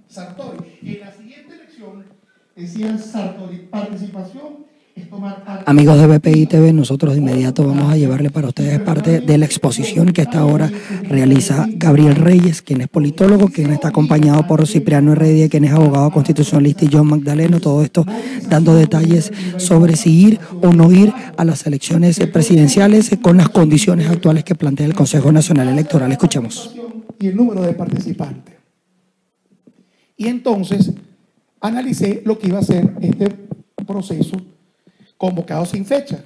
Sartori. En la siguiente elección decía Sartori, participación es tomar parte. Amigos de BPI TV, nosotros de inmediato vamos a llevarle para ustedes parte de la exposición que a esta hora realiza Gabriel Reyes, quien es politólogo, quien está acompañado por Cipriano Heredia, quien es abogado constitucionalista, y John Magdaleno. Todo esto dando detalles sobre si ir o no ir a las elecciones presidenciales con las condiciones actuales que plantea el Consejo Nacional Electoral. Escuchemos. Y el número de participantes. Y entonces analicé lo que iba a ser este proceso convocado sin fecha.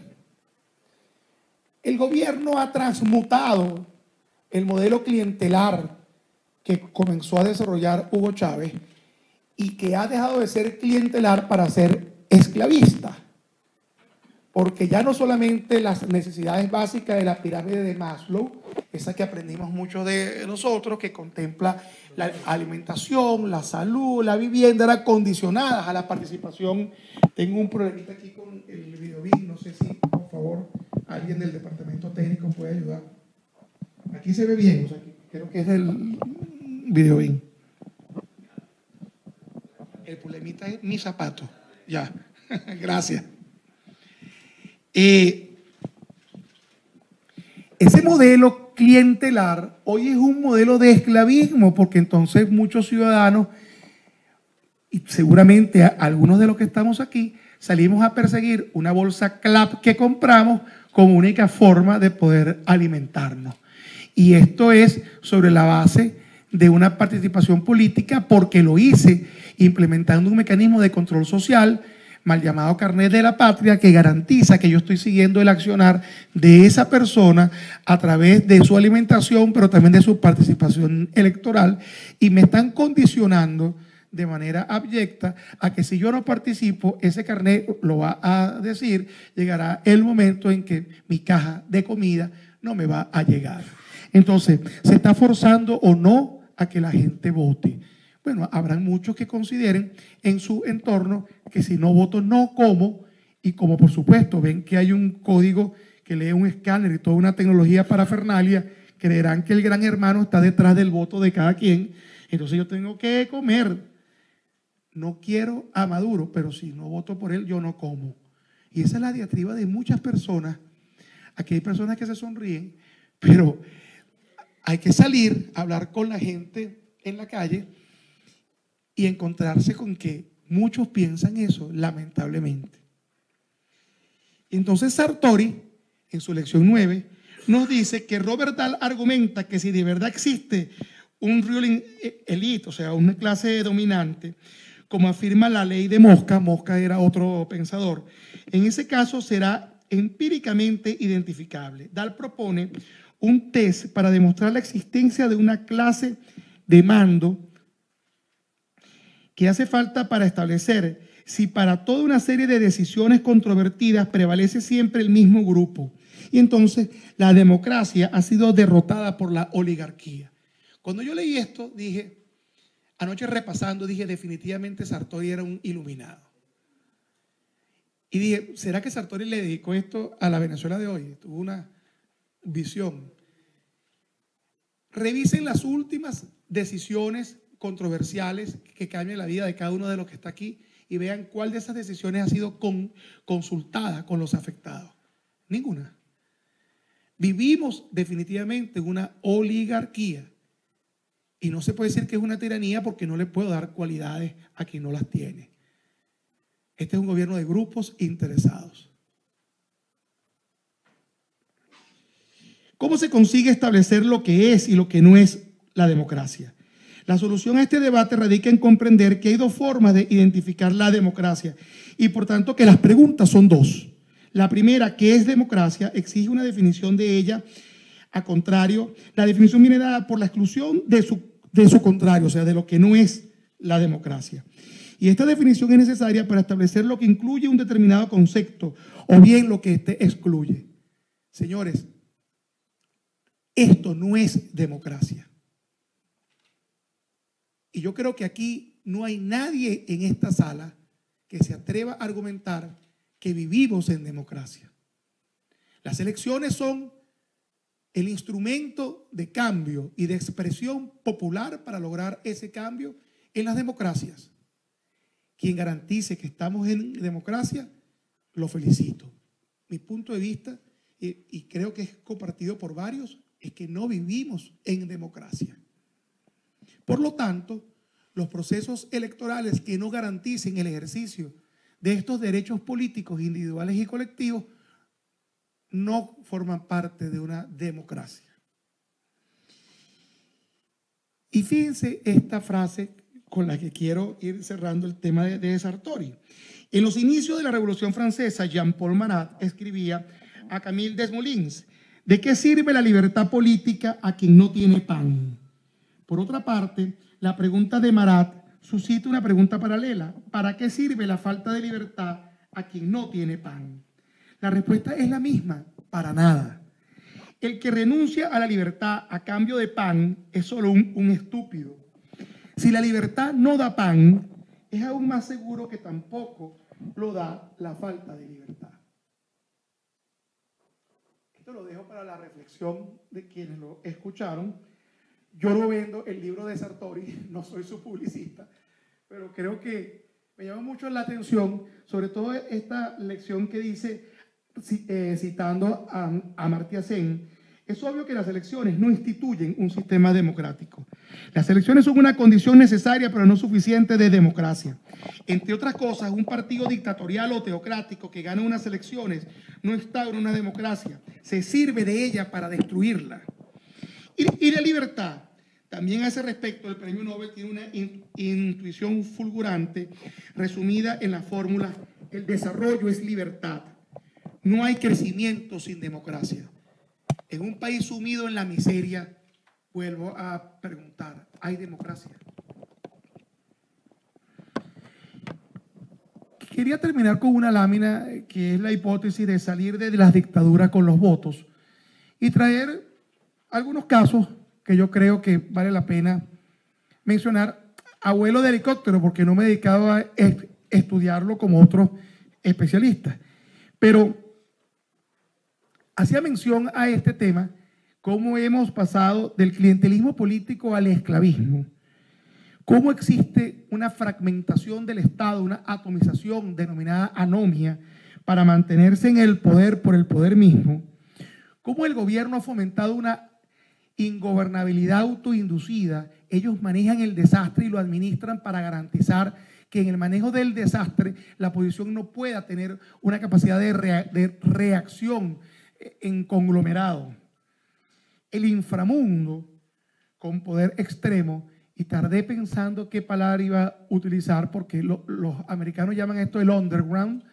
El gobierno ha transmutado el modelo clientelar que comenzó a desarrollar Hugo Chávez y que ha dejado de ser clientelar para ser esclavista. Porque ya no solamente las necesidades básicas de la pirámide de Maslow, esa que aprendimos mucho de nosotros, que contempla la alimentación, la salud, la vivienda, eran condicionadas a la participación. Tengo un problemita aquí con el videobeam, no sé si, por favor, alguien del departamento técnico puede ayudar. Aquí se ve bien, o sea, creo que es el videobeam. El problemita es mi zapato. Ya, gracias. Ese modelo clientelar hoy es un modelo de esclavismo, porque entonces muchos ciudadanos, y seguramente algunos de los que estamos aquí, salimos a perseguir una bolsa CLAP que compramos como única forma de poder alimentarnos. Y esto es sobre la base de una participación política, porque lo hice implementando un mecanismo de control social mal llamado carnet de la patria, que garantiza que yo estoy siguiendo el accionar de esa persona a través de su alimentación, pero también de su participación electoral, y me están condicionando de manera abyecta a que si yo no participo, ese carnet lo va a decir, llegará el momento en que mi caja de comida no me va a llegar. Entonces, ¿se está forzando o no a que la gente vote? Bueno, habrán muchos que consideren en su entorno que si no voto no como, y como por supuesto ven que hay un código que lee un escáner y toda una tecnología parafernalia, creerán que el gran hermano está detrás del voto de cada quien. Entonces yo tengo que comer. No quiero a Maduro, pero si no voto por él, yo no como. Y esa es la diatriba de muchas personas. Aquí hay personas que se sonríen, pero hay que salir a hablar con la gente en la calle y encontrarse con que muchos piensan eso, lamentablemente. Entonces Sartori, en su lección 9, nos dice que Robert Dahl argumenta que si de verdad existe un ruling elite, o sea, una clase dominante, como afirma la ley de Mosca, Mosca era otro pensador, en ese caso será empíricamente identificable. Dahl propone un test para demostrar la existencia de una clase de mando que hace falta para establecer si para toda una serie de decisiones controvertidas prevalece siempre el mismo grupo. Y entonces la democracia ha sido derrotada por la oligarquía. Cuando yo leí esto, dije, anoche repasando, dije, definitivamente Sartori era un iluminado. Y dije, ¿será que Sartori le dedicó esto a la Venezuela de hoy? Tuvo una visión. Revisen las últimas decisiones controversiales que cambian la vida de cada uno de los que está aquí y vean cuál de esas decisiones ha sido consultada con los afectados. Ninguna. Vivimos definitivamente en una oligarquía y no se puede decir que es una tiranía porque no le puedo dar cualidades a quien no las tiene. Este es un gobierno de grupos interesados. ¿Cómo se consigue establecer lo que es y lo que no es la democracia? La solución a este debate radica en comprender que hay dos formas de identificar la democracia y por tanto que las preguntas son dos. La primera, ¿qué es democracia?, exige una definición de ella. A contrario, la definición viene dada por la exclusión de su contrario, o sea, de lo que no es la democracia. Y esta definición es necesaria para establecer lo que incluye un determinado concepto o bien lo que éste excluye. Señores, esto no es democracia. Y yo creo que aquí no hay nadie en esta sala que se atreva a argumentar que vivimos en democracia. Las elecciones son el instrumento de cambio y de expresión popular para lograr ese cambio en las democracias. Quien garantice que estamos en democracia, lo felicito. Mi punto de vista, y creo que es compartido por varios, es que no vivimos en democracia. Por lo tanto, los procesos electorales que no garanticen el ejercicio de estos derechos políticos individuales y colectivos no forman parte de una democracia. Y fíjense esta frase con la que quiero ir cerrando el tema de Sartori. En los inicios de la Revolución Francesa, Jean-Paul Marat escribía a Camille Desmoulins: ¿de qué sirve la libertad política a quien no tiene pan? Por otra parte, la pregunta de Marat suscita una pregunta paralela: ¿para qué sirve la falta de libertad a quien no tiene pan? La respuesta es la misma: para nada. El que renuncia a la libertad a cambio de pan es solo un estúpido. Si la libertad no da pan, es aún más seguro que tampoco lo da la falta de libertad. Esto lo dejo para la reflexión de quienes lo escucharon. Yo no vendo el libro de Sartori, no soy su publicista, pero creo que me llama mucho la atención, sobre todo esta lección que dice, citando a Amartya Sen: es obvio que las elecciones no instituyen un sistema democrático. Las elecciones son una condición necesaria, pero no suficiente de democracia. Entre otras cosas, un partido dictatorial o teocrático que gana unas elecciones no está en una democracia, se sirve de ella para destruirla. Y la libertad. También a ese respecto, el premio Nobel tiene una intuición fulgurante resumida en la fórmula: el desarrollo es libertad. No hay crecimiento sin democracia. En un país sumido en la miseria, vuelvo a preguntar, ¿hay democracia? Quería terminar con una lámina que es la hipótesis de salir de las dictaduras con los votos y traer algunos casos que yo creo que vale la pena mencionar. Abuelo de helicóptero, porque no me he dedicado a estudiarlo como otros especialistas, pero hacía mención a este tema, cómo hemos pasado del clientelismo político al esclavismo, cómo existe una fragmentación del Estado, una atomización denominada anomia para mantenerse en el poder por el poder mismo, cómo el gobierno ha fomentado una ingobernabilidad autoinducida. Ellos manejan el desastre y lo administran para garantizar que en el manejo del desastre la oposición no pueda tener una capacidad de reacción en conglomerado. El inframundo con poder extremo, y tardé pensando qué palabra iba a utilizar porque los americanos llaman esto el underground,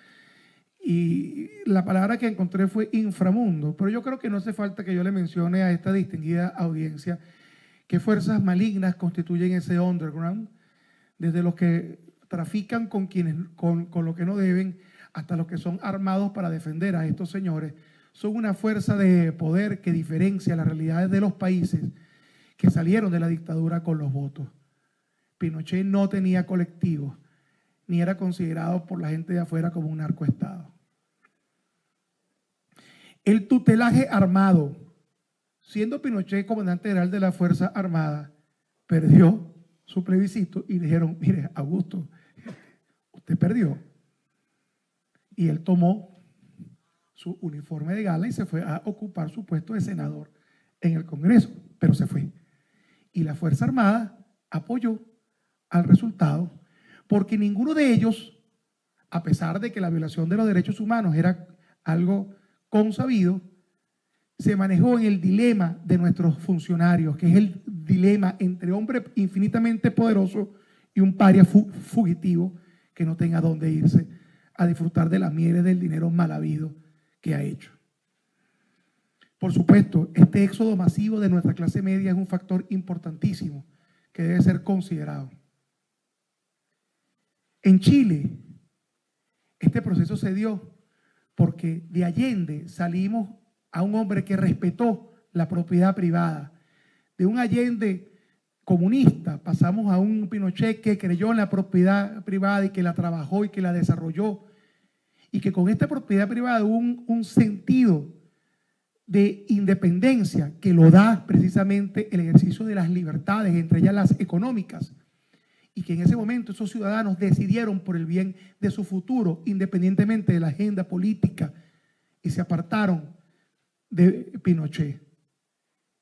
y la palabra que encontré fue inframundo, pero yo creo que no hace falta que yo le mencione a esta distinguida audiencia qué fuerzas malignas constituyen ese underground, desde los que trafican con lo que no deben hasta los que son armados para defender a estos señores. Son una fuerza de poder que diferencia las realidades de los países que salieron de la dictadura con los votos. Pinochet no tenía colectivos, ni era considerado por la gente de afuera como un narcoestado. El tutelaje armado, siendo Pinochet comandante general de la Fuerza Armada, perdió su plebiscito y dijeron: mire, Augusto, usted perdió. Y él tomó su uniforme de gala y se fue a ocupar su puesto de senador en el Congreso, pero se fue. Y la Fuerza Armada apoyó al resultado, porque ninguno de ellos, a pesar de que la violación de los derechos humanos era algo consabido, se manejó en el dilema de nuestros funcionarios, que es el dilema entre hombre infinitamente poderoso y un paria fugitivo que no tenga dónde irse a disfrutar de las mieles del dinero mal habido que ha hecho. Por supuesto, este éxodo masivo de nuestra clase media es un factor importantísimo que debe ser considerado. En Chile, este proceso se dio porque de Allende salimos a un hombre que respetó la propiedad privada. De un Allende comunista pasamos a un Pinochet que creyó en la propiedad privada y que la trabajó y que la desarrolló, y que con esta propiedad privada hubo un sentido de independencia que lo da precisamente el ejercicio de las libertades, entre ellas las económicas, y que en ese momento esos ciudadanos decidieron por el bien de su futuro, independientemente de la agenda política, y se apartaron de Pinochet.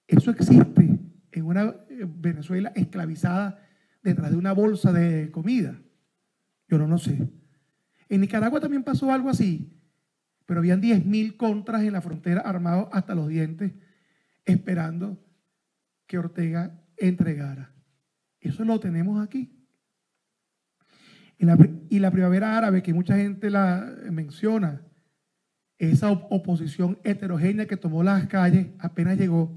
Eso existe en una Venezuela esclavizada detrás de una bolsa de comida. Yo no lo sé. En Nicaragua también pasó algo así, pero habían 10.000 contras en la frontera armados hasta los dientes esperando que Ortega entregara. Eso lo tenemos aquí. Y la primavera árabe, que mucha gente la menciona, esa oposición heterogénea que tomó las calles apenas llegó,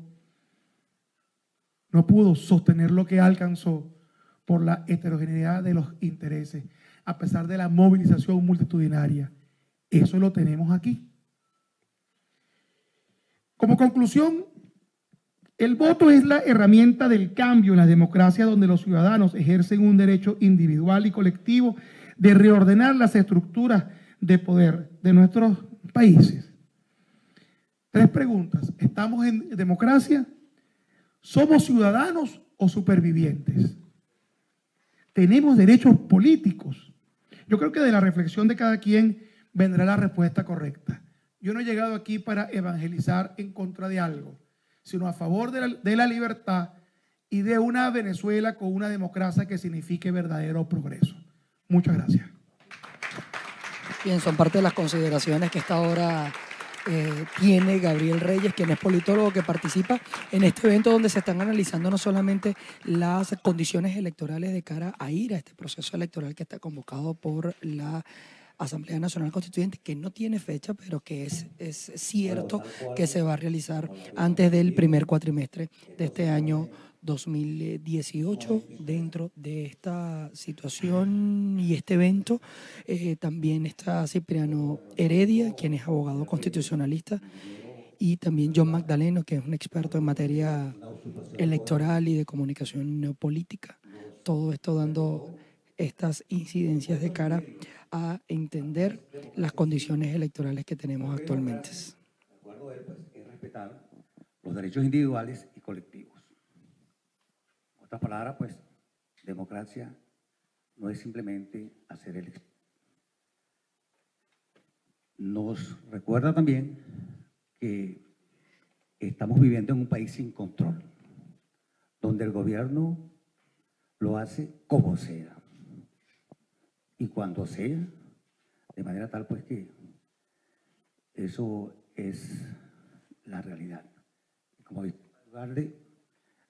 no pudo sostener lo que alcanzó por la heterogeneidad de los intereses, a pesar de la movilización multitudinaria. Eso lo tenemos aquí. Como conclusión, el voto es la herramienta del cambio en la democracia donde los ciudadanos ejercen un derecho individual y colectivo de reordenar las estructuras de poder de nuestros países. 3 preguntas. ¿Estamos en democracia? ¿Somos ciudadanos o supervivientes? ¿Tenemos derechos políticos? Yo creo que de la reflexión de cada quien vendrá la respuesta correcta. Yo no he llegado aquí para evangelizar en contra de algo, sino a favor de la libertad y de una Venezuela con una democracia que signifique verdadero progreso. Muchas gracias. Bien, son parte de las consideraciones que esta hora tiene Gabriel Reyes, quien es politólogo que participa en este evento donde se están analizando no solamente las condiciones electorales de cara a ir a este proceso electoral que está convocado por la Asamblea Nacional Constituyente, que no tiene fecha, pero que es cierto que se va a realizar antes del primer cuatrimestre de este año 2018. Dentro de esta situación y este evento también está Cipriano Heredia, quien es abogado constitucionalista, y también John Magdaleno, que es un experto en materia electoral y de comunicación política. Todo esto dando estas incidencias de cara a entender las condiciones electorales que tenemos actualmente. De acuerdo a él, pues, es respetar los derechos individuales y colectivos. En otras palabras, pues, democracia no es simplemente hacer elecciones. Nos recuerda también que estamos viviendo en un país sin control, donde el gobierno lo hace como sea y cuando sea, de manera tal pues que eso es la realidad. Como dice,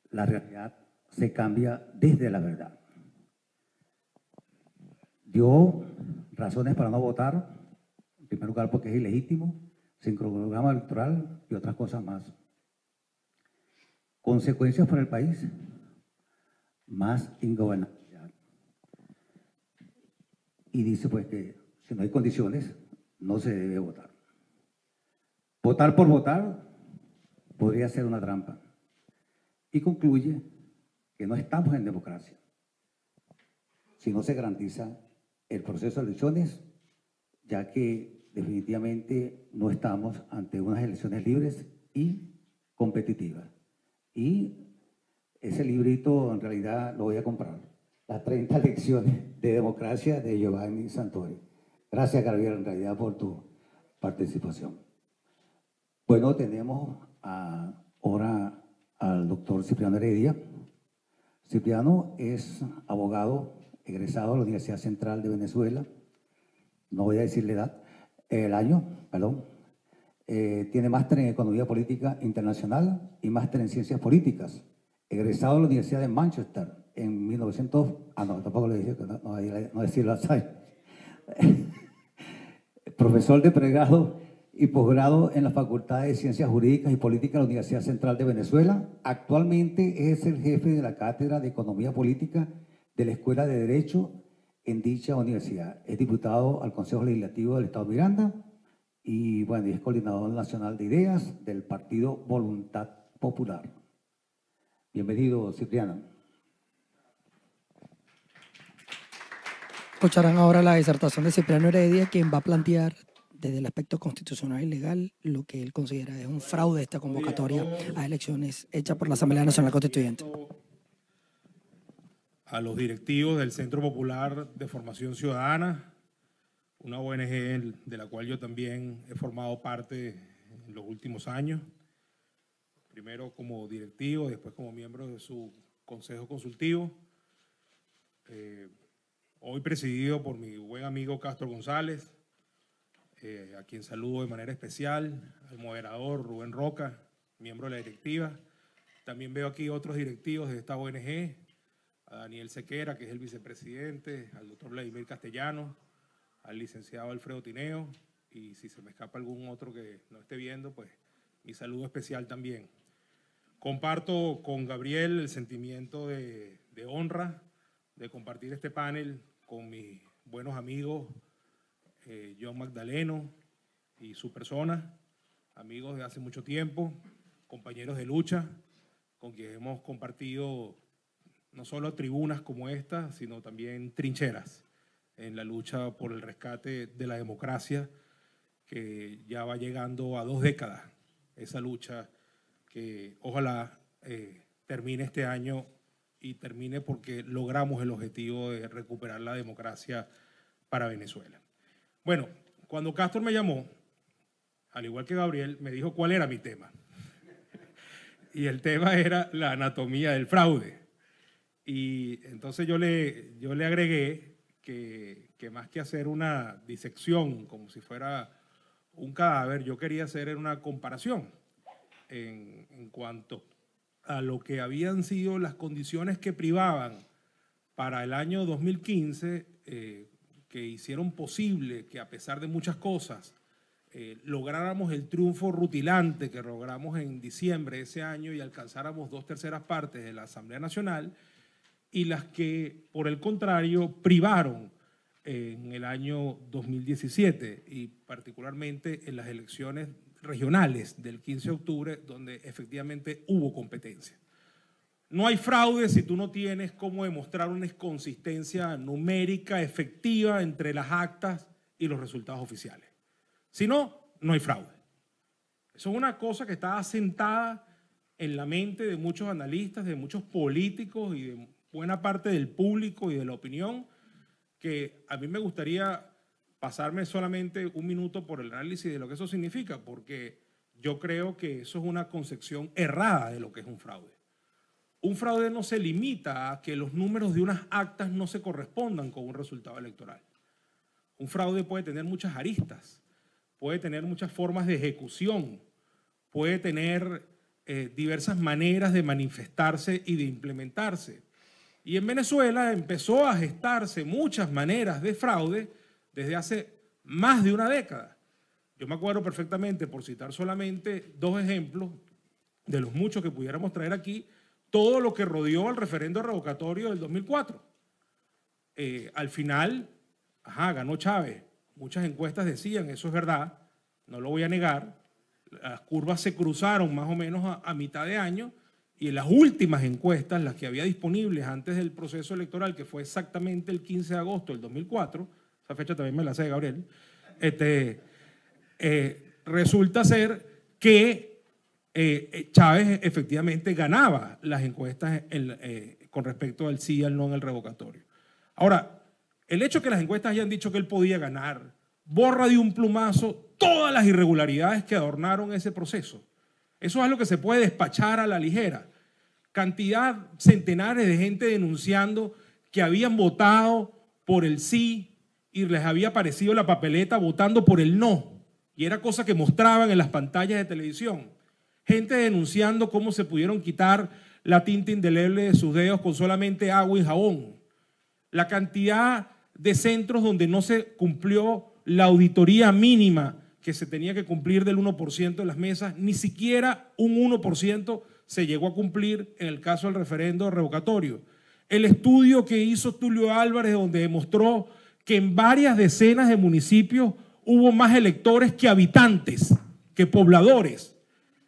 la realidad se cambia desde la verdad. Dio razones para no votar, en primer lugar porque es ilegítimo, sin cronograma electoral y otras cosas más. Consecuencias para el país, más ingobernabilidad. Y dice pues que si no hay condiciones, no se debe votar. Votar por votar podría ser una trampa. Y concluye que no estamos en democracia si no se garantiza el proceso de elecciones, ya que definitivamente no estamos ante unas elecciones libres y competitivas. Y ese librito en realidad lo voy a comprar. Las 30 lecciones de democracia de Giovanni Santori. Gracias, Gabriel, en realidad por tu participación. Bueno, tenemos ahora al doctor Cipriano Heredia. Cipriano es abogado egresado de la Universidad Central de Venezuela. No voy a decir la edad, el año, perdón. Tiene máster en Economía Política Internacional y máster en Ciencias Políticas. Egresado de la Universidad de Manchester en 1900. No, tampoco le dije que no decirlo así. Profesor de pregrado y posgrado en la Facultad de Ciencias Jurídicas y Políticas de la Universidad Central de Venezuela. Actualmente es el jefe de la Cátedra de Economía Política de la Escuela de Derecho en dicha universidad. Es diputado al Consejo Legislativo del Estado Miranda y bueno, es coordinador nacional de ideas del Partido Voluntad Popular. Bienvenido, Cipriano. Escucharán ahora la disertación de Cipriano Heredia, quien va a plantear desde el aspecto constitucional y legal lo que él considera es un fraude esta convocatoria a elecciones hecha por la Asamblea Nacional Constituyente. a los directivos del Centro Popular de Formación Ciudadana, una ONG de la cual yo también he formado parte en los últimos años, primero como directivo, después como miembro de su consejo consultivo, hoy presidido por mi buen amigo Castro González, a quien saludo de manera especial, al moderador Rubén Roca, miembro de la directiva. También veo aquí otros directivos de esta ONG, a Daniel Sequera, que es el vicepresidente, al doctor Vladimir Castellano, al licenciado Alfredo Tineo, y si se me escapa algún otro que no esté viendo, pues mi saludo especial también. Comparto con Gabriel el sentimiento de honra de compartir este panel con mis buenos amigos John Magdaleno y su persona, amigos de hace mucho tiempo, compañeros de lucha, con quienes hemos compartido no solo tribunas como esta, sino también trincheras en la lucha por el rescate de la democracia, que ya va llegando a 2 décadas, esa lucha que ojalá termine este año y termine porque logramos el objetivo de recuperar la democracia para Venezuela. Bueno, cuando Castro me llamó, al igual que Gabriel, me dijo cuál era mi tema. Y el tema era la anatomía del fraude. Y entonces yo le agregué que más que hacer una disección como si fuera un cadáver, yo quería hacer una comparación en cuanto a lo que habían sido las condiciones que privaban para el año 2015, que hicieron posible que a pesar de muchas cosas lográramos el triunfo rutilante que logramos en diciembre de ese año y alcanzáramos 2/3 partes de la Asamblea Nacional, y las que, por el contrario, privaron en el año 2017 y particularmente en las elecciones regionales del 15 de octubre, donde efectivamente hubo competencia. No hay fraude si tú no tienes cómo demostrar una inconsistencia numérica efectiva entre las actas y los resultados oficiales. Si no, no hay fraude. Eso es una cosa que está asentada en la mente de muchos analistas, de muchos políticos y de buena parte del público y de la opinión, que a mí me gustaría pasarme solamente un minuto por el análisis de lo que eso significa, porque yo creo que eso es una concepción errada de lo que es un fraude. Un fraude no se limita a que los números de unas actas no se correspondan con un resultado electoral. Un fraude puede tener muchas aristas, puede tener muchas formas de ejecución, puede tener diversas maneras de manifestarse y de implementarse. Y en Venezuela empezó a gestarse muchas maneras de fraude desde hace más de una década. Yo me acuerdo perfectamente, por citar solamente 2 ejemplos de los muchos que pudiéramos traer aquí, todo lo que rodeó al referendo revocatorio del 2004. Al final, ganó Chávez. Muchas encuestas decían, eso es verdad, no lo voy a negar, las curvas se cruzaron más o menos a mitad de año, y en las últimas encuestas, las que había disponibles antes del proceso electoral, que fue exactamente el 15 de agosto del 2004, esa fecha también me la sé, Gabriel, resulta ser que Chávez efectivamente ganaba las encuestas con respecto al sí y al no en el revocatorio. Ahora, el hecho de que las encuestas hayan dicho que él podía ganar borra de un plumazo todas las irregularidades que adornaron ese proceso. Eso es algo que se puede despachar a la ligera. Cantidad, centenares de gente denunciando que habían votado por el sí y les había aparecido la papeleta votando por el no. Y era cosa que mostraban en las pantallas de televisión. Gente denunciando cómo se pudieron quitar la tinta indeleble de sus dedos con solamente agua y jabón. La cantidad de centros donde no se cumplió la auditoría mínima que se tenía que cumplir del 1% de las mesas, ni siquiera un 1% se llegó a cumplir en el caso del referendo revocatorio. El estudio que hizo Tulio Álvarez, donde demostró que en varias decenas de municipios hubo más electores que habitantes, que pobladores.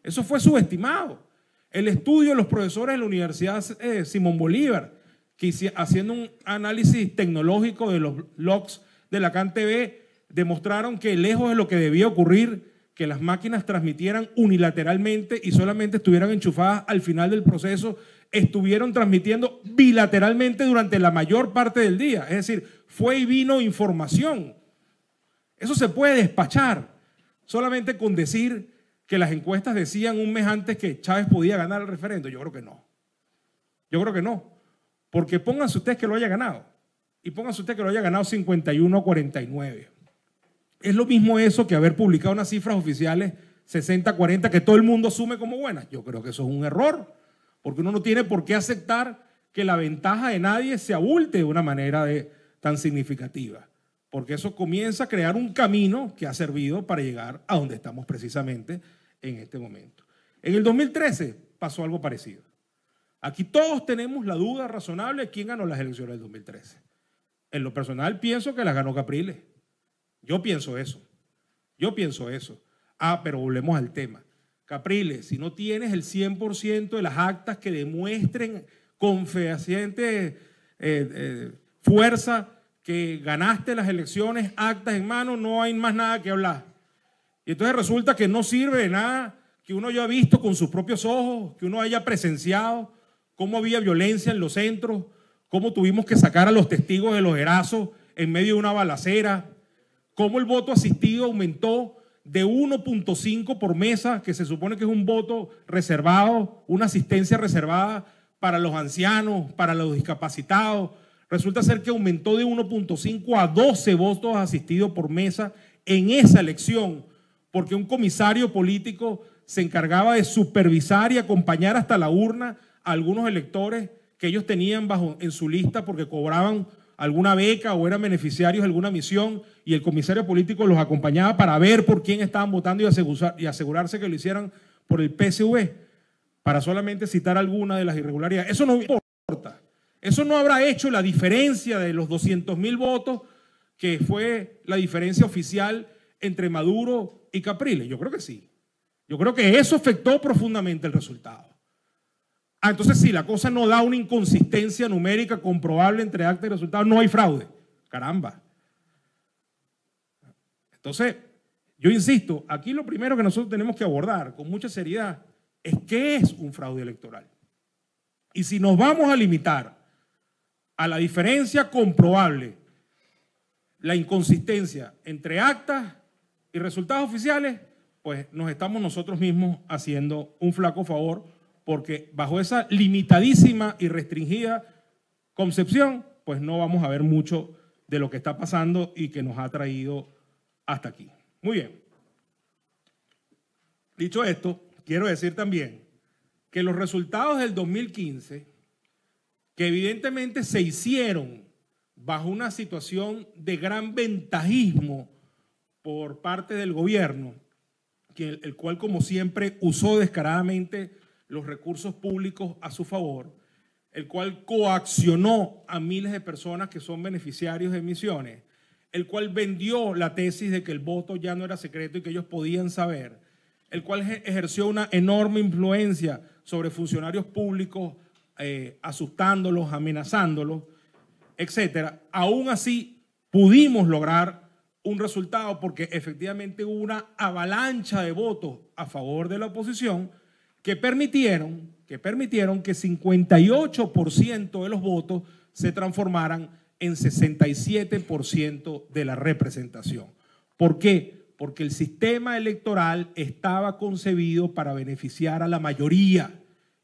Eso fue subestimado. El estudio de los profesores de la Universidad Simón Bolívar, que haciendo un análisis tecnológico de los logs de la CAN TV, demostraron que lejos de lo que debía ocurrir, que las máquinas transmitieran unilateralmente y solamente estuvieran enchufadas al final del proceso, estuvieron transmitiendo bilateralmente durante la mayor parte del día. Es decir, fue y vino información. Eso se puede despachar solamente con decir que las encuestas decían un mes antes que Chávez podía ganar el referendo. Yo creo que no. Yo creo que no. Porque pónganse ustedes que lo haya ganado. Y pónganse ustedes que lo haya ganado 51-49. Es lo mismo eso que haber publicado unas cifras oficiales 60-40 que todo el mundo asume como buenas. Yo creo que eso es un error. Porque uno no tiene por qué aceptar que la ventaja de nadie se abulte de una manera tan significativa. Porque eso comienza a crear un camino que ha servido para llegar a donde estamos precisamente en este momento. En el 2013 pasó algo parecido. Aquí todos tenemos la duda razonable de quién ganó las elecciones del 2013. En lo personal pienso que las ganó Capriles. Yo pienso eso. Pero volvemos al tema. Capriles, si no tienes el 100% de las actas que demuestren con fehaciente fuerza que ganaste las elecciones, actas en mano, no hay más nada que hablar. Y entonces resulta que no sirve de nada que uno haya visto con sus propios ojos, que uno haya presenciado cómo había violencia en los centros, cómo tuvimos que sacar a los testigos de los Erazos en medio de una balacera, cómo el voto asistido aumentó de 1.5 por mesa, que se supone que es un voto reservado, una asistencia reservada para los ancianos, para los discapacitados. Resulta ser que aumentó de 1.5 a 12 votos asistidos por mesa en esa elección, porque un comisario político se encargaba de supervisar y acompañar hasta la urna a algunos electores que ellos tenían en su lista porque cobraban alguna beca o eran beneficiarios de alguna misión, y el comisario político los acompañaba para ver por quién estaban votando y asegurarse que lo hicieran por el PSV, para solamente citar alguna de las irregularidades. Eso no importa. Eso no habrá hecho la diferencia de los 200.000 votos que fue la diferencia oficial entre Maduro y Capriles. Yo creo que sí. Yo creo que eso afectó profundamente el resultado. Entonces sí, la cosa no da una inconsistencia numérica comprobable entre acta y resultado, no hay fraude. Caramba. Entonces, yo insisto, aquí lo primero que nosotros tenemos que abordar con mucha seriedad es qué es un fraude electoral. Y si nos vamos a limitar a la diferencia comprobable, la inconsistencia entre actas y resultados oficiales, pues nos estamos nosotros mismos haciendo un flaco favor, porque bajo esa limitadísima y restringida concepción, pues no vamos a ver mucho de lo que está pasando y que nos ha traído hasta aquí. Muy bien. Dicho esto, quiero decir también que los resultados del 2015, que evidentemente se hicieron bajo una situación de gran ventajismo por parte del gobierno, el cual como siempre usó descaradamente los recursos públicos a su favor, el cual coaccionó a miles de personas que son beneficiarios de emisiones, el cual vendió la tesis de que el voto ya no era secreto y que ellos podían saber, el cual ejerció una enorme influencia sobre funcionarios públicos, asustándolos, amenazándolos, etcétera. Aún así pudimos lograr un resultado porque efectivamente hubo una avalancha de votos a favor de la oposición que permitieron que 58% de los votos se transformaran en 67% de la representación. ¿Por qué? Porque el sistema electoral estaba concebido para beneficiar a la mayoría.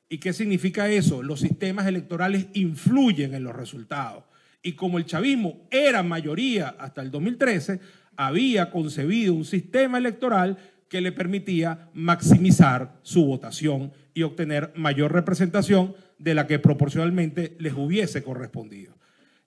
¿Y qué significa eso? Los sistemas electorales influyen en los resultados. Y como el chavismo era mayoría hasta el 2013, había concebido un sistema electoral que le permitía maximizar su votación y obtener mayor representación de la que proporcionalmente les hubiese correspondido.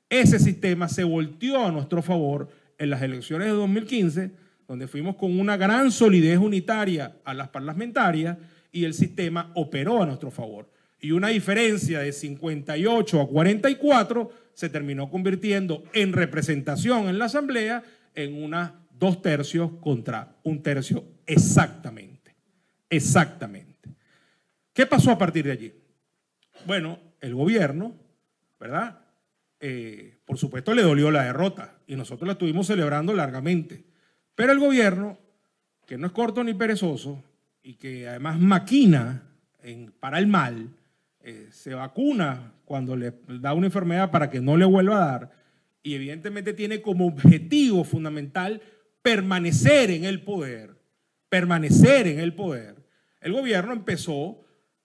Ese sistema se volteó a nuestro favor en las elecciones de 2015, donde fuimos con una gran solidez unitaria a las parlamentarias y el sistema operó a nuestro favor. Y una diferencia de 58 a 44 se terminó convirtiendo en representación en la Asamblea en unas 2/3 contra 1/3 exactamente. Exactamente. ¿Qué pasó a partir de allí? Bueno, el gobierno, ¿verdad? Por supuesto le dolió la derrota y nosotros la estuvimos celebrando largamente. Pero el gobierno, que no es corto ni perezoso y que además maquina para el mal, se vacuna cuando le da una enfermedad para que no le vuelva a dar, y evidentemente tiene como objetivo fundamental permanecer en el poder, el gobierno empezó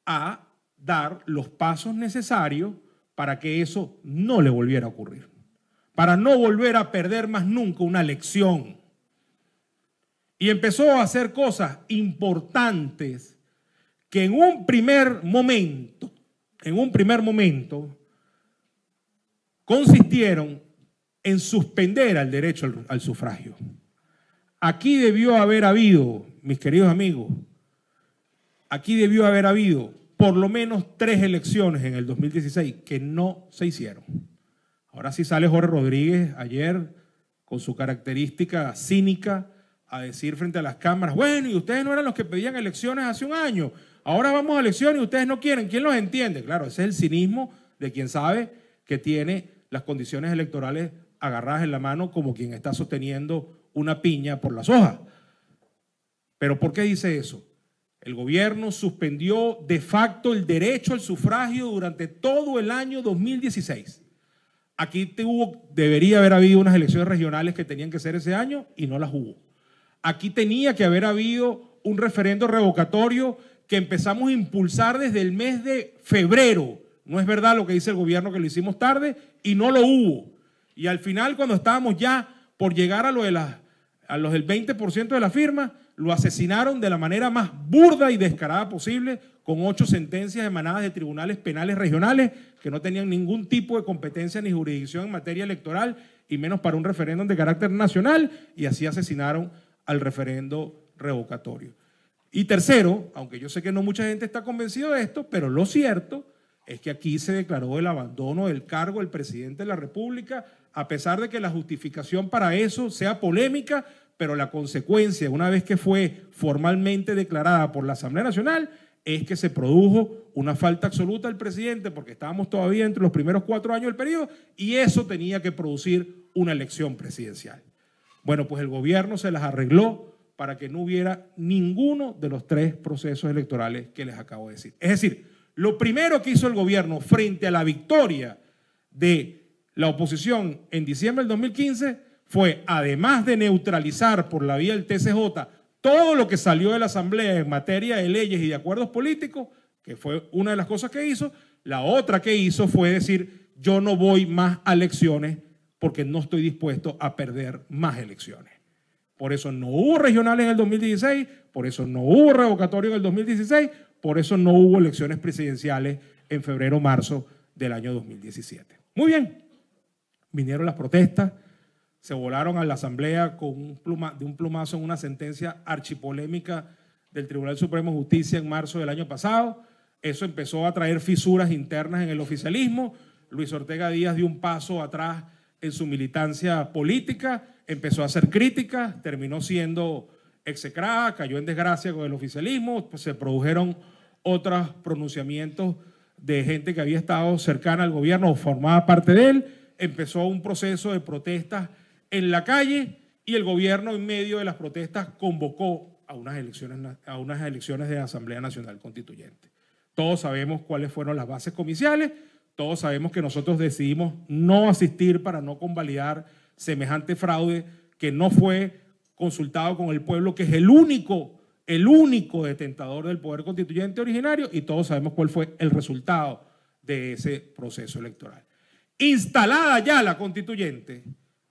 a dar los pasos necesarios para que eso no le volviera a ocurrir, para no volver a perder más nunca una elección. Y empezó a hacer cosas importantes que en un primer momento, consistieron en suspender al derecho al sufragio. Aquí debió haber habido, mis queridos amigos, por lo menos 3 elecciones en el 2016 que no se hicieron. Ahora sí sale Jorge Rodríguez ayer con su característica cínica a decir frente a las cámaras, bueno, y ustedes no eran los que pedían elecciones hace un año, ahora vamos a elecciones y ustedes no quieren, ¿quién los entiende? Claro, ese es el cinismo de quien sabe que tiene las condiciones electorales agarradas en la mano como quien está sosteniendo una piña por las hojas. ¿Pero por qué dice eso? El gobierno suspendió de facto el derecho al sufragio durante todo el año 2016. Aquí debería haber habido unas elecciones regionales que tenían que ser ese año y no las hubo. Aquí tenía que haber habido un referendo revocatorio que empezamos a impulsar desde el mes de febrero. No es verdad lo que dice el gobierno que lo hicimos tarde y no lo hubo. Y al final, cuando estábamos ya por llegar a los del 20% de la firma, lo asesinaron de la manera más burda y descarada posible, con 8 sentencias emanadas de tribunales penales regionales que no tenían ningún tipo de competencia ni jurisdicción en materia electoral, y menos para un referéndum de carácter nacional, y así asesinaron al referendo revocatorio. Y tercero, aunque yo sé que no mucha gente está convencida de esto, pero lo cierto es que aquí se declaró el abandono del cargo del presidente de la República, a pesar de que la justificación para eso sea polémica, pero la consecuencia, una vez que fue formalmente declarada por la Asamblea Nacional, es que se produjo una falta absoluta del presidente, porque estábamos todavía entre los primeros 4 años del periodo, y eso tenía que producir una elección presidencial. Bueno, pues el gobierno se las arregló para que no hubiera ninguno de los 3 procesos electorales que les acabo de decir. Es decir, lo primero que hizo el gobierno frente a la victoria de la oposición en diciembre del 2015 fue, además de neutralizar por la vía del TCJ todo lo que salió de la Asamblea en materia de leyes y de acuerdos políticos, que fue una de las cosas que hizo, la otra que hizo fue decir, yo no voy más a elecciones porque no estoy dispuesto a perder más elecciones. Por eso no hubo regionales en el 2016, por eso no hubo revocatorio en el 2016, por eso no hubo elecciones presidenciales en febrero o marzo del año 2017. Muy bien, vinieron las protestas, se volaron a la Asamblea de un plumazo en una sentencia archipolémica del Tribunal Supremo de Justicia en marzo del año pasado. Eso empezó a traer fisuras internas en el oficialismo. Luis Ortega Díaz dio un paso atrás en su militancia política, empezó a hacer críticas, terminó siendo execrada, cayó en desgracia con el oficialismo, pues se produjeron otros pronunciamientos de gente que había estado cercana al gobierno o formaba parte de él, empezó un proceso de protestas en la calle y el gobierno en medio de las protestas convocó a unas elecciones de la Asamblea Nacional Constituyente. Todos sabemos cuáles fueron las bases comiciales, todos sabemos que nosotros decidimos no asistir para no convalidar semejante fraude que no fue consultado con el pueblo, que es el único detentador del poder constituyente originario, y todos sabemos cuál fue el resultado de ese proceso electoral. Instalada ya la constituyente,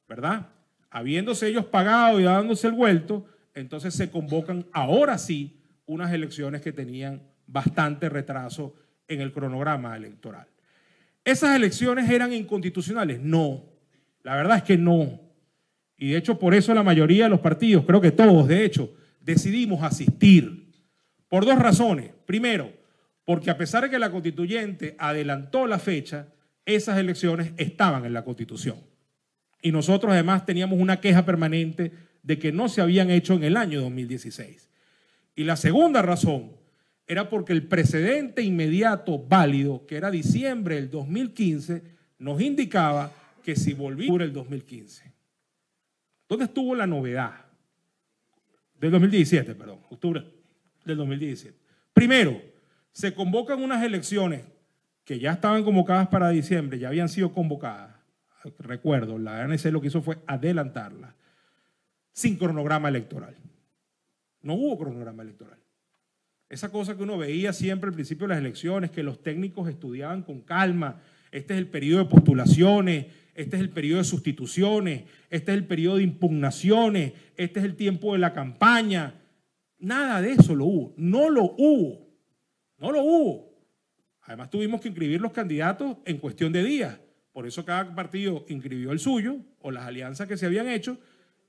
¿verdad? Habiéndose ellos pagado y dándose el vuelto, entonces se convocan ahora sí unas elecciones que tenían bastante retraso en el cronograma electoral. ¿Esas elecciones eran inconstitucionales? No, la verdad es que no. Y de hecho por eso la mayoría de los partidos, creo que todos de hecho, decidimos asistir. Por 2 razones. Primero, porque a pesar de que la constituyente adelantó la fecha, esas elecciones estaban en la Constitución. Y nosotros además teníamos una queja permanente de que no se habían hecho en el año 2016. Y la segunda razón era porque el precedente inmediato válido, que era diciembre del 2015, nos indicaba que si volvía el 2015. ¿Dónde estuvo la novedad? Del 2017, perdón, octubre del 2017. Primero, se convocan unas elecciones que ya estaban convocadas para diciembre, ya habían sido convocadas. Recuerdo, la ANC lo que hizo fue adelantarlas, sin cronograma electoral. No hubo cronograma electoral. Esa cosa que uno veía siempre al principio de las elecciones, que los técnicos estudiaban con calma, este es el periodo de postulaciones, este es el periodo de sustituciones, este es el periodo de impugnaciones, este es el tiempo de la campaña. Nada de eso lo hubo. No lo hubo. No lo hubo. Además tuvimos que inscribir los candidatos en cuestión de días. Por eso cada partido inscribió el suyo o las alianzas que se habían hecho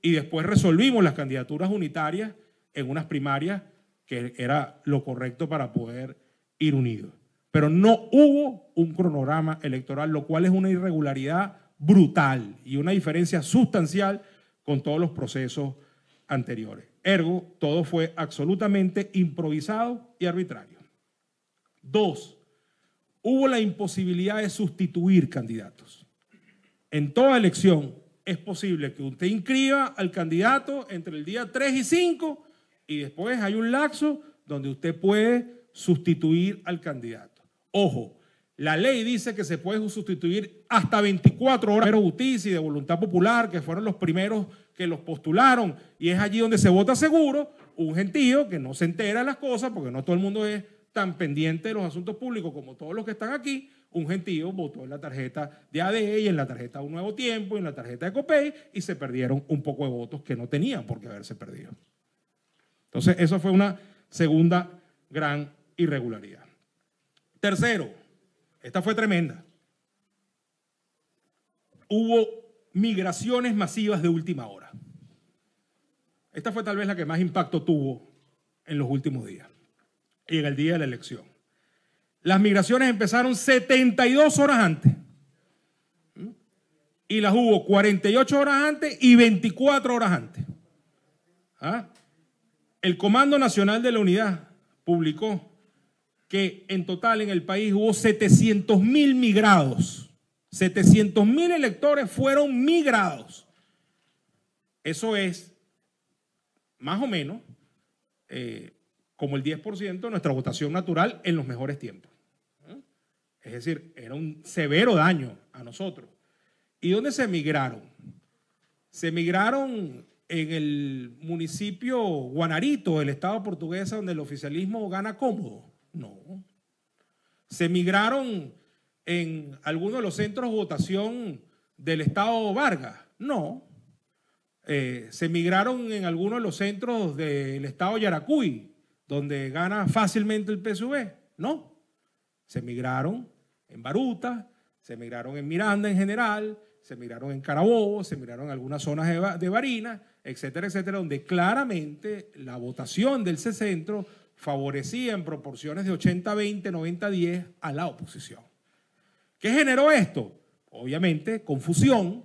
y después resolvimos las candidaturas unitarias en unas primarias que era lo correcto para poder ir unidos. Pero no hubo un cronograma electoral, lo cual es una irregularidad brutal y una diferencia sustancial con todos los procesos anteriores. Ergo, todo fue absolutamente improvisado y arbitrario. 2. Hubo la imposibilidad de sustituir candidatos. En toda elección es posible que usted inscriba al candidato entre el día 3 y 5 y después hay un lapso donde usted puede sustituir al candidato. Ojo, la ley dice que se puede sustituir hasta 24 horas de justicia y de voluntad popular, que fueron los primeros que los postularon, y es allí donde se vota seguro, un gentío que no se entera de las cosas, porque no todo el mundo es tan pendiente de los asuntos públicos como todos los que están aquí. Un gentío votó en la tarjeta de ADE y en la tarjeta de Un Nuevo Tiempo y en la tarjeta de Copey y se perdieron un poco de votos que no tenían por qué haberse perdido. Entonces, eso fue una segunda gran irregularidad. Tercero, esta fue tremenda. Hubo migraciones masivas de última hora. Esta fue tal vez la que más impacto tuvo en los últimos días y en el día de la elección. Las migraciones empezaron 72 horas antes y las hubo 48 horas antes y 24 horas antes. ¿Ah? El Comando Nacional de la Unidad publicó que en total en el país hubo 700.000 migrados. 700.000 electores fueron migrados. Eso es más o menos como el 10% de nuestra votación natural en los mejores tiempos. Es decir, era un severo daño a nosotros. ¿Y dónde se migraron? Se migraron en el municipio Guanarito, el estado portuguesa, donde el oficialismo gana cómodo. No. Se migraron en algunos de los centros de votación del estado Vargas. No. Se migraron en algunos de los centros del estado Yaracuy, donde gana fácilmente el PSV. No. Se migraron en Baruta, se migraron en Miranda en general, se migraron en Carabobo, se migraron en algunas zonas de Barinas, etcétera, etcétera, donde claramente la votación del C-Centro favorecía en proporciones de 80-20, 90-10 a la oposición. ¿Qué generó esto? Obviamente confusión,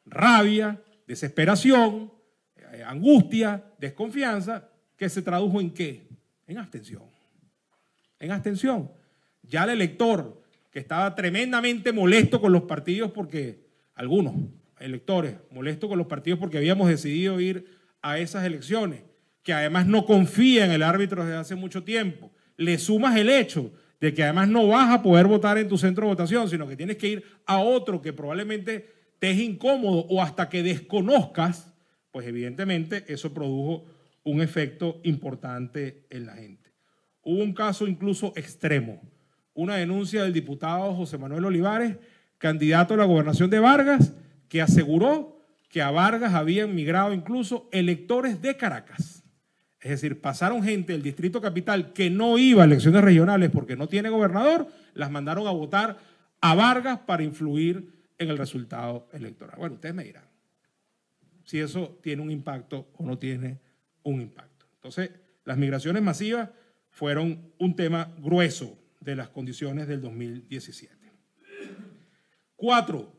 rabia, desesperación, angustia, desconfianza, que se tradujo en ¿qué? En abstención. En abstención. Ya el elector, que estaba tremendamente molesto con los partidos porque, algunos electores molestos con los partidos porque habíamos decidido ir a esas elecciones, que además no confía en el árbitro desde hace mucho tiempo, le sumas el hecho de que además no vas a poder votar en tu centro de votación, sino que tienes que ir a otro que probablemente te es incómodo o hasta que desconozcas, pues evidentemente eso produjo un efecto importante en la gente. Hubo un caso incluso extremo, una denuncia del diputado José Manuel Olivares, candidato a la gobernación de Vargas, que aseguró que a Vargas habían migrado incluso electores de Caracas. Es decir, pasaron gente del Distrito Capital que no iba a elecciones regionales porque no tiene gobernador, las mandaron a votar a Vargas para influir en el resultado electoral. Bueno, ustedes me dirán si eso tiene un impacto o no tiene un impacto. Entonces, las migraciones masivas fueron un tema grueso de las condiciones del 2017. 4.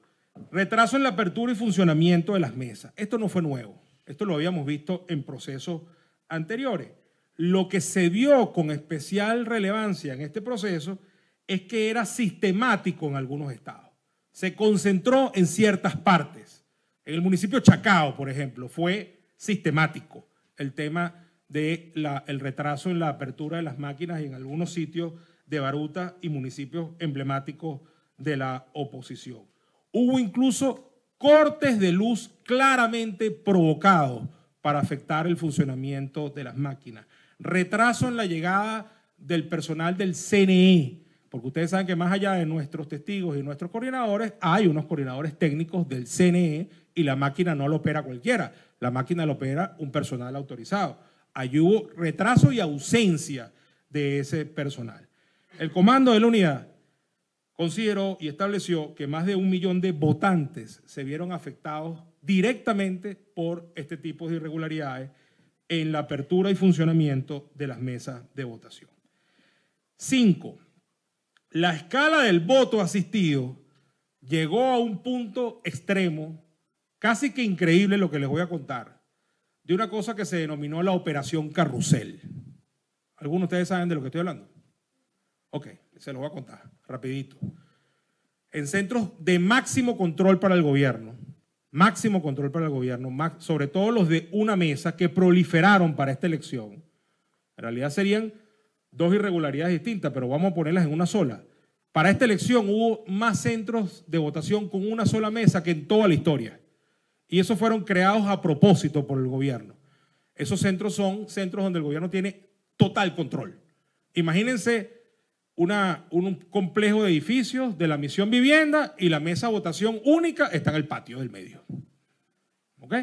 Retraso en la apertura y funcionamiento de las mesas. Esto no fue nuevo. Esto lo habíamos visto en procesos anteriores. Lo que se vio con especial relevancia en este proceso es que era sistemático en algunos estados. Se concentró en ciertas partes. En el municipio Chacao, por ejemplo, fue sistemático el tema el retraso en la apertura de las máquinas en algunos sitios de Baruta y municipios emblemáticos de la oposición. Hubo incluso cortes de luz claramente provocados para afectar el funcionamiento de las máquinas. Retraso en la llegada del personal del CNE, porque ustedes saben que más allá de nuestros testigos y nuestros coordinadores, hay unos coordinadores técnicos del CNE y la máquina no la opera cualquiera, la máquina la opera un personal autorizado. Allí hubo retraso y ausencia de ese personal. El comando de la unidad consideró y estableció que más de 1 millón de votantes se vieron afectados directamente por este tipo de irregularidades en la apertura y funcionamiento de las mesas de votación. 5. La escala del voto asistido llegó a un punto extremo, casi que increíble lo que les voy a contar, de una cosa que se denominó la operación Carrusel. ¿Algunos de ustedes saben de lo que estoy hablando? Ok, se lo voy a contar rapidito. En centros de máximo control para el gobierno, sobre todo los de una mesa que proliferaron para esta elección, en realidad serían 2 irregularidades distintas, pero vamos a ponerlas en una sola. Para esta elección hubo más centros de votación con una sola mesa que en toda la historia. Y esos fueron creados a propósito por el gobierno. Esos centros son centros donde el gobierno tiene total control. Imagínense un complejo de edificios de la Misión Vivienda y la mesa de votación única está en el patio del medio. ¿Ok?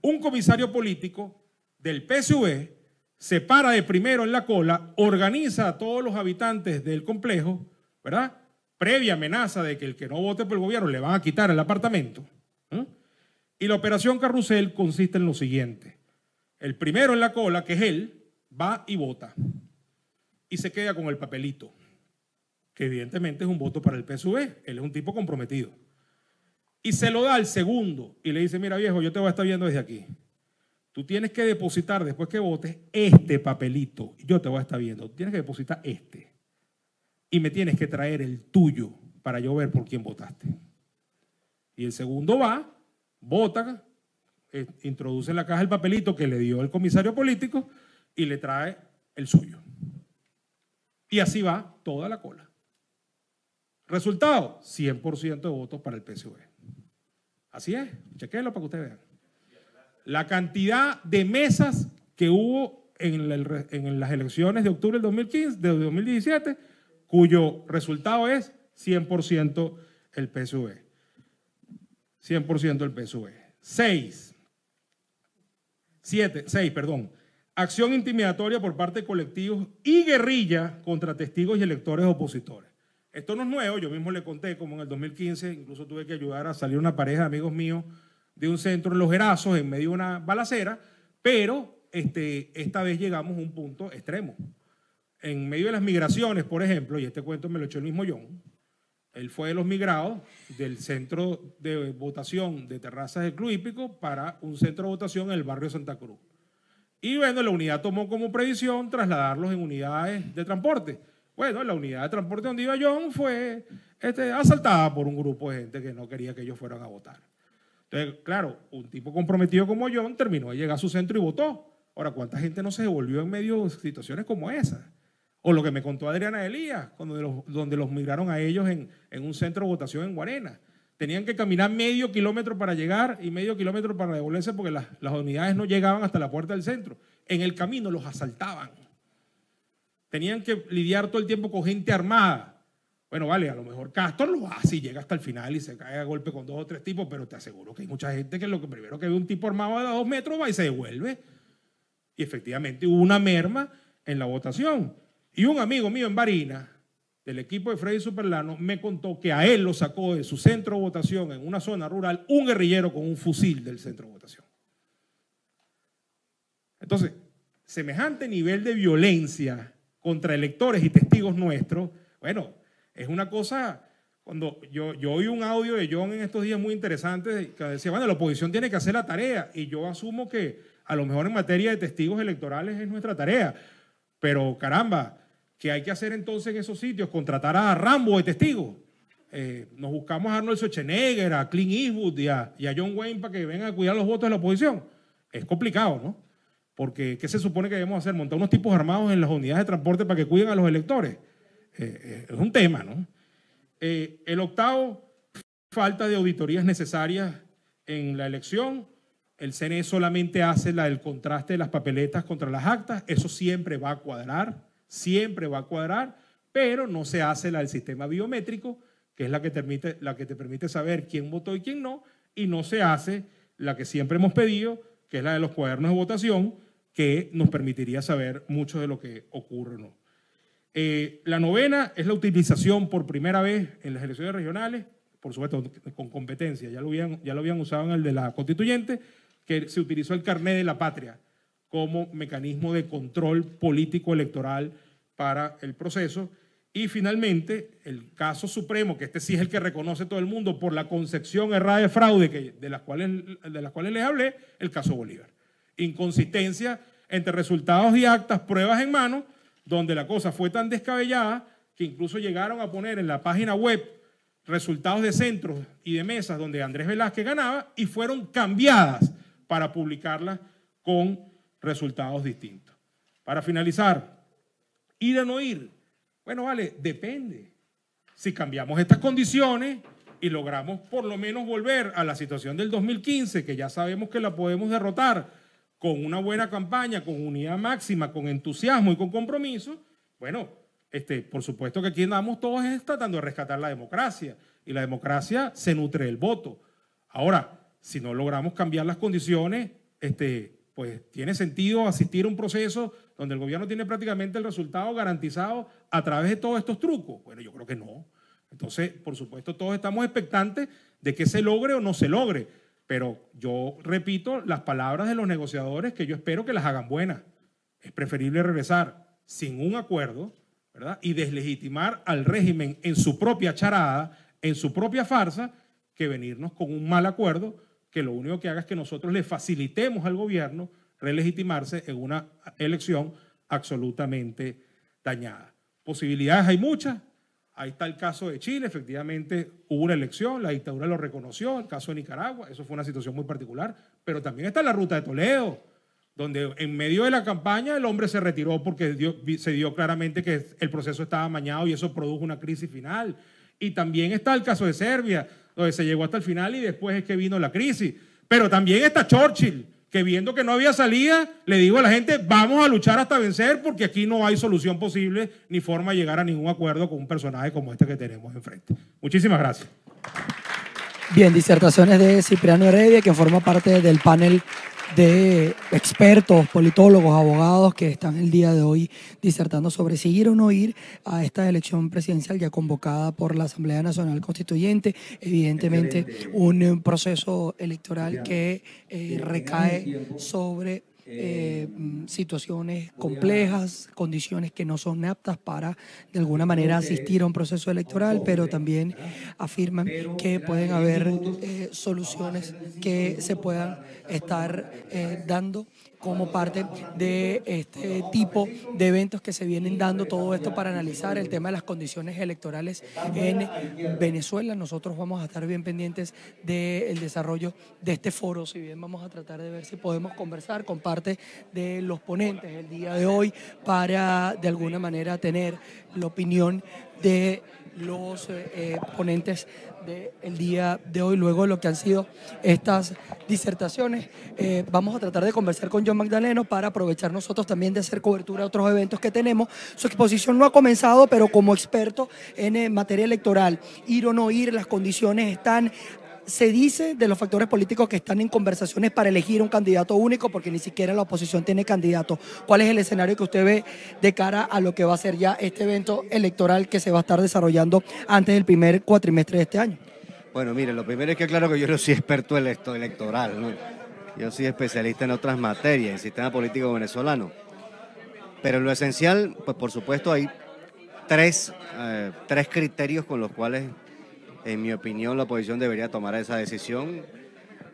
Un comisario político del PSV se para de primero en la cola, organiza a todos los habitantes del complejo, ¿verdad? Previa amenaza de que el que no vote por el gobierno le van a quitar el apartamento. Y la operación Carrusel consiste en lo siguiente. El primero en la cola, que es él, va y vota. Y se queda con el papelito, que evidentemente es un voto para el PSV. Él es un tipo comprometido. Y se lo da al segundo y le dice, mira viejo, yo te voy a estar viendo desde aquí. Tú tienes que depositar después que votes este papelito. Yo te voy a estar viendo. Tú tienes que depositar este. Y me tienes que traer el tuyo para yo ver por quién votaste. Y el segundo va, vota, introduce en la caja el papelito que le dio el comisario político y le trae el suyo. Y así va toda la cola. Resultado, 100% de votos para el PSV. Así es, chequéenlo para que ustedes vean. La cantidad de mesas que hubo en las elecciones de octubre del 2017, cuyo resultado es 100% el PSV. 100% el PSV. 6. Acción intimidatoria por parte de colectivos y guerrilla contra testigos y electores opositores. Esto no es nuevo, yo mismo le conté como en el 2015, incluso tuve que ayudar a salir una pareja de amigos míos de un centro en Los Gerazos en medio de una balacera, pero esta vez llegamos a un punto extremo. En medio de las migraciones, por ejemplo, y este cuento me lo echó el mismo John, él fue de los migrados del centro de votación de Terrazas del Club Hípico para un centro de votación en el barrio Santa Cruz. Y bueno, la unidad tomó como previsión trasladarlos en unidades de transporte. Bueno, la unidad de transporte donde iba John fue asaltada por un grupo de gente que no quería que ellos fueran a votar. Entonces, claro, un tipo comprometido como John terminó de llegar a su centro y votó. Ahora, ¿cuánta gente no se devolvió en medio de situaciones como esa? O lo que me contó Adriana Elías, donde los migraron a ellos en un centro de votación en Guarena. Tenían que caminar medio kilómetro para llegar y medio kilómetro para devolverse porque las unidades no llegaban hasta la puerta del centro. En el camino los asaltaban. Tenían que lidiar todo el tiempo con gente armada. Bueno, vale, a lo mejor Castor lo hace y llega hasta el final y se cae a golpe con 2 o 3 tipos, pero te aseguro que hay mucha gente que lo que primero que ve un tipo armado a 2 metros va y se devuelve. Y efectivamente hubo una merma en la votación. Y un amigo mío en Barinas, del equipo de Freddy Superlano, me contó que a él lo sacó de su centro de votación en una zona rural un guerrillero con un fusil del centro de votación. Entonces, semejante nivel de violencia contra electores y testigos nuestros, bueno, es una cosa. Cuando yo oí un audio de John en estos días muy interesante que decía, bueno, la oposición tiene que hacer la tarea, y yo asumo que a lo mejor en materia de testigos electorales es nuestra tarea, pero caramba, ¿qué hay que hacer entonces en esos sitios? ¿Contratar a Rambo de testigo? Nos buscamos a Arnold Schwarzenegger, a Clint Eastwood y a John Wayne para que vengan a cuidar los votos de la oposición. Es complicado, ¿no? Porque, ¿qué se supone que debemos hacer? ¿Montar unos tipos armados en las unidades de transporte para que cuiden a los electores? Es un tema, ¿no? El octavo, falta de auditorías necesarias en la elección. El CNE solamente hace la del contraste de las papeletas contra las actas. Eso siempre va a cuadrar, pero no se hace la del sistema biométrico, que es la que te permite saber quién votó y quién no, y no se hace la que siempre hemos pedido, que es la de los cuadernos de votación, que nos permitiría saber mucho de lo que ocurre o no. La novena es la utilización por primera vez en las elecciones regionales, por supuesto con competencia, ya lo habían usado en el de la constituyente, que se utilizó el carnet de la patria como mecanismo de control político electoral para el proceso. Y finalmente, el caso supremo, que este sí es el que reconoce todo el mundo por la concepción errada de fraude de las cuales les hablé, el caso Bolívar. Inconsistencia entre resultados y actas, pruebas en mano, donde la cosa fue tan descabellada que incluso llegaron a poner en la página web resultados de centros y de mesas donde Andrés Velázquez ganaba y fueron cambiadas para publicarlas con resultados distintos. Para finalizar, ¿ir o no ir? Bueno, vale, depende. Si cambiamos estas condiciones y logramos por lo menos volver a la situación del 2015, que ya sabemos que la podemos derrotar con una buena campaña, con unidad máxima, con entusiasmo y con compromiso, bueno, por supuesto que aquí andamos todos tratando de rescatar la democracia, y la democracia se nutre del voto. Ahora, si no logramos cambiar las condiciones, pues tiene sentido asistir a un proceso donde el gobierno tiene prácticamente el resultado garantizado a través de todos estos trucos. Bueno, yo creo que no. Entonces, por supuesto, todos estamos expectantes de que se logre o no se logre, pero yo repito las palabras de los negociadores, que yo espero que las hagan buenas. Es preferible regresar sin un acuerdo, ¿verdad?, y deslegitimar al régimen en su propia charada, en su propia farsa, que venirnos con un mal acuerdo que lo único que haga es que nosotros le facilitemos al gobierno relegitimarse en una elección absolutamente dañada. Posibilidades hay muchas. Ahí está el caso de Chile, efectivamente hubo una elección, la dictadura lo reconoció, el caso de Nicaragua, eso fue una situación muy particular, pero también está la ruta de Toledo, donde en medio de la campaña el hombre se retiró porque se dio claramente que el proceso estaba amañado y eso produjo una crisis final. Y también está el caso de Serbia, donde se llegó hasta el final y después es que vino la crisis. Pero también está Churchill, que viendo que no había salida, le dijo a la gente, vamos a luchar hasta vencer porque aquí no hay solución posible ni forma de llegar a ningún acuerdo con un personaje como este que tenemos enfrente. Muchísimas gracias. Bien, disertaciones de Cipriano Heredia, que forma parte del panel de expertos, politólogos, abogados que están el día de hoy disertando sobre si ir o no ir a esta elección presidencial ya convocada por la Asamblea Nacional Constituyente. Evidentemente, un proceso electoral que recae sobre situaciones complejas, condiciones que no son aptas para de alguna manera asistir a un proceso electoral, pero también afirman que pueden haber soluciones que se puedan estar dando como parte de este tipo de eventos que se vienen dando, todo esto para analizar el tema de las condiciones electorales en Venezuela. Nosotros vamos a estar bien pendientes del desarrollo de este foro, si bien vamos a tratar de ver si podemos conversar con parte de los ponentes el día de hoy para de alguna manera tener la opinión de los ponentes del día de hoy, luego de lo que han sido estas disertaciones. Vamos a tratar de conversar con John Magdaleno para aprovechar nosotros también de hacer cobertura a otros eventos que tenemos. Su exposición no ha comenzado, pero como experto en materia electoral, ir o no ir, las condiciones están. Se dice de los factores políticos que están en conversaciones para elegir un candidato único, porque ni siquiera la oposición tiene candidato. ¿Cuál es el escenario que usted ve de cara a lo que va a ser ya este evento electoral que se va a estar desarrollando antes del primer cuatrimestre de este año? Bueno, mire, lo primero es que claro que yo no soy experto en esto electoral, ¿no? Yo soy especialista en otras materias, en el sistema político venezolano. Pero en lo esencial, pues por supuesto hay tres criterios con los cuales, en mi opinión, la oposición debería tomar esa decisión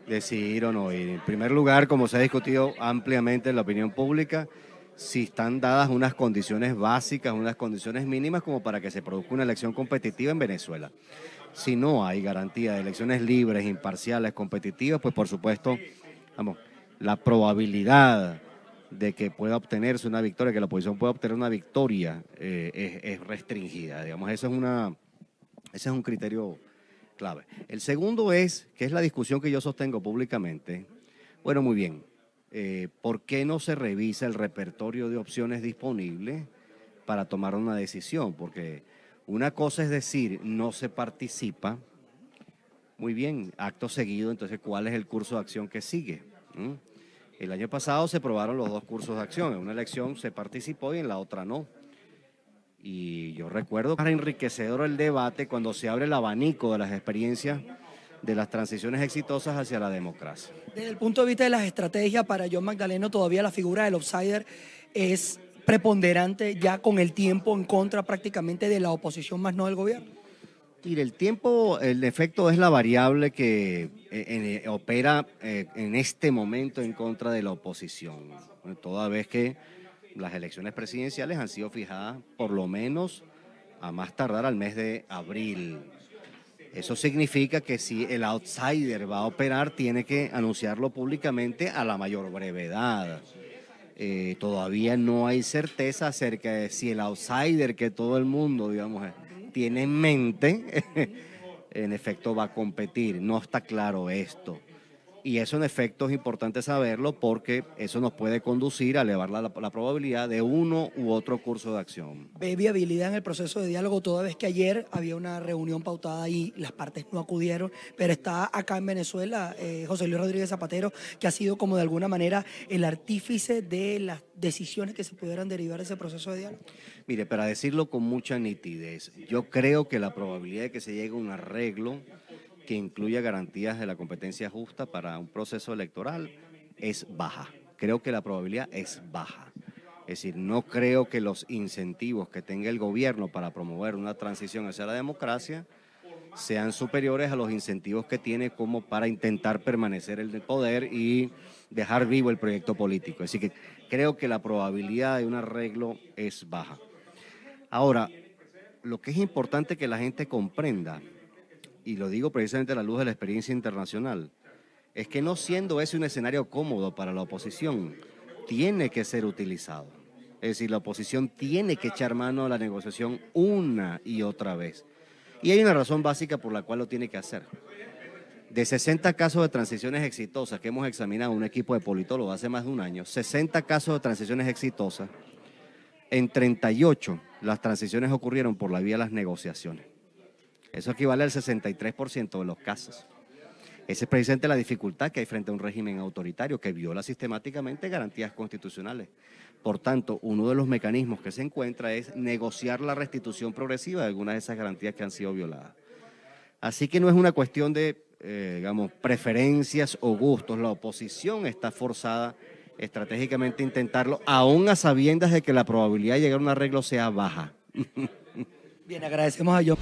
de si ir o no ir. En primer lugar, como se ha discutido ampliamente en la opinión pública, si están dadas unas condiciones básicas, unas condiciones mínimas como para que se produzca una elección competitiva en Venezuela. Si no hay garantía de elecciones libres, imparciales, competitivas, pues por supuesto, vamos, la probabilidad de que pueda obtenerse una victoria, que la oposición pueda obtener una victoria, es restringida. Digamos, ese es un criterio clave. El segundo es, que es la discusión que yo sostengo públicamente. Bueno, muy bien, ¿por qué no se revisa el repertorio de opciones disponibles para tomar una decisión? Porque una cosa es decir, no se participa. Muy bien, acto seguido, entonces, ¿cuál es el curso de acción que sigue? El año pasado se probaron los dos cursos de acción. En una elección se participó y en la otra no. Y yo recuerdo que era enriquecedor el debate cuando se abre el abanico de las experiencias de las transiciones exitosas hacia la democracia. Desde el punto de vista de las estrategias, para John Magdaleno todavía la figura del outsider es preponderante ya con el tiempo en contra prácticamente de la oposición, más no del gobierno. Mire, el tiempo, el efecto es la variable que opera en este momento en contra de la oposición, toda vez que las elecciones presidenciales han sido fijadas por lo menos a más tardar al mes de abril. Eso significa que si el outsider va a operar, tiene que anunciarlo públicamente a la mayor brevedad. Todavía no hay certeza acerca de si el outsider que todo el mundo, digamos, tiene en mente, en efecto va a competir. No está claro esto. Y eso en efecto es importante saberlo porque eso nos puede conducir a elevar la probabilidad de uno u otro curso de acción. ¿Ve viabilidad en el proceso de diálogo toda vez que ayer había una reunión pautada y las partes no acudieron? Pero está acá en Venezuela José Luis Rodríguez Zapatero, que ha sido como de alguna manera el artífice de las decisiones que se pudieran derivar de ese proceso de diálogo. Mire, para decirlo con mucha nitidez, yo creo que la probabilidad de que se llegue a un arreglo que incluya garantías de la competencia justa para un proceso electoral es baja. Creo que la probabilidad es baja. Es decir, no creo que los incentivos que tenga el gobierno para promover una transición hacia la democracia sean superiores a los incentivos que tiene como para intentar permanecer en el poder y dejar vivo el proyecto político. Así que creo que la probabilidad de un arreglo es baja. Ahora, lo que es importante que la gente comprenda, y lo digo precisamente a la luz de la experiencia internacional, es que no siendo ese un escenario cómodo para la oposición, tiene que ser utilizado. Es decir, la oposición tiene que echar mano a la negociación una y otra vez. Y hay una razón básica por la cual lo tiene que hacer. De 60 casos de transiciones exitosas que hemos examinado un equipo de politólogos hace más de un año, 60 casos de transiciones exitosas, en 38 las transiciones ocurrieron por la vía de las negociaciones. Eso equivale al 63% de los casos. Esa es precisamente la dificultad que hay frente a un régimen autoritario que viola sistemáticamente garantías constitucionales. Por tanto, uno de los mecanismos que se encuentra es negociar la restitución progresiva de algunas de esas garantías que han sido violadas. Así que no es una cuestión de, digamos, preferencias o gustos. La oposición está forzada estratégicamente a intentarlo, aún a sabiendas de que la probabilidad de llegar a un arreglo sea baja. Bien, agradecemos a John.